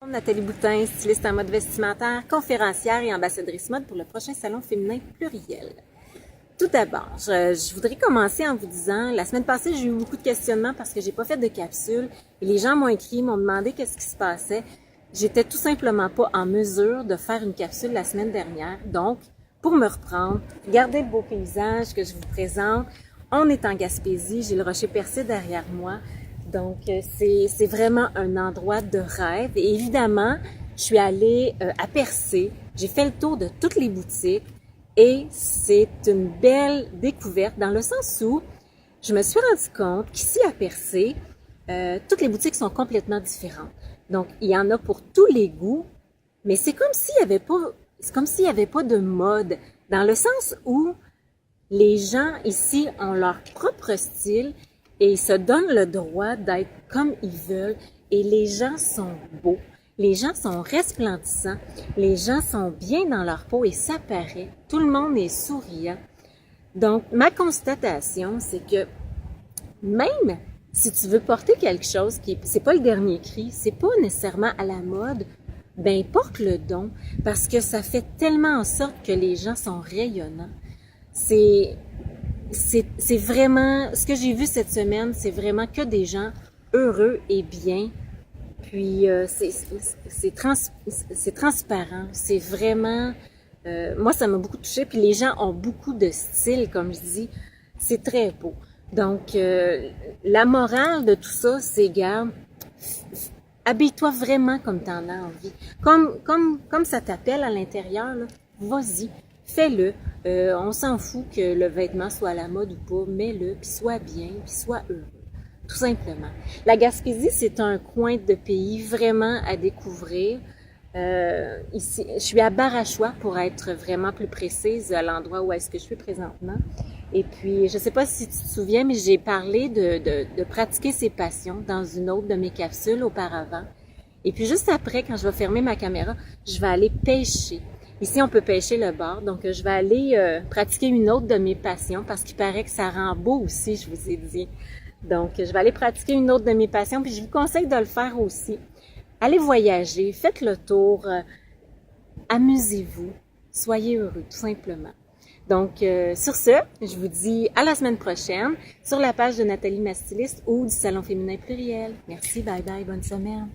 Nathalie Boutin, styliste en mode vestimentaire, conférencière et ambassadrice mode pour le prochain salon féminin pluriel. Tout d'abord, je voudrais commencer en vous disant, la semaine passée, j'ai eu beaucoup de questionnements parce que j'ai pas fait de capsule et les gens m'ont écrit, m'ont demandé qu'est-ce qui se passait. J'étais tout simplement pas en mesure de faire une capsule la semaine dernière. Donc, pour me reprendre, regardez le beau paysage que je vous présente. On est en Gaspésie, j'ai le Rocher Percé derrière moi. Donc, c'est vraiment un endroit de rêve. Et évidemment, je suis allée à Percé. J'ai fait le tour de toutes les boutiques et c'est une belle découverte dans le sens où je me suis rendu compte qu'ici à Percé, toutes les boutiques sont complètement différentes. Donc, il y en a pour tous les goûts, mais c'est comme s'il y avait pas de mode, dans le sens où les gens ici ont leur propre style et ils se donnent le droit d'être comme ils veulent et les gens sont beaux, les gens sont resplendissants, les gens sont bien dans leur peau et ça paraît, tout le monde est souriant. Donc, ma constatation, c'est que même si tu veux porter quelque chose c'est pas le dernier cri, c'est pas nécessairement à la mode, ben porte-le donc parce que ça fait tellement en sorte que les gens sont rayonnants. C'est vraiment, ce que j'ai vu cette semaine, c'est vraiment que des gens heureux et bien. Puis c'est transparent, c'est vraiment, moi ça m'a beaucoup touchée. Puis les gens ont beaucoup de style, comme je dis, c'est très beau. Donc la morale de tout ça, c'est garde, habille-toi vraiment comme tu en as envie, comme ça t'appelle à l'intérieur, là, vas-y. Fais-le. On s'en fout que le vêtement soit à la mode ou pas. Mets-le, puis sois bien, puis sois heureux. Tout simplement. La Gaspésie, c'est un coin de pays vraiment à découvrir. Ici, je suis à Barachois pour être vraiment plus précise à l'endroit où est-ce que je suis présentement. Et puis, je ne sais pas si tu te souviens, mais j'ai parlé de pratiquer ses passions dans une autre de mes capsules auparavant. Et puis, juste après, quand je vais fermer ma caméra, je vais aller pêcher. Ici, on peut pêcher le bar, donc je vais aller pratiquer une autre de mes passions parce qu'il paraît que ça rend beau aussi, je vous ai dit. Donc, je vais aller pratiquer une autre de mes passions, puis je vous conseille de le faire aussi. Allez voyager, faites le tour, amusez-vous, soyez heureux, tout simplement. Donc, sur ce, je vous dis à la semaine prochaine sur la page de Nathalie ma styliste ou du Salon féminin pluriel. Merci, bye bye, bonne semaine.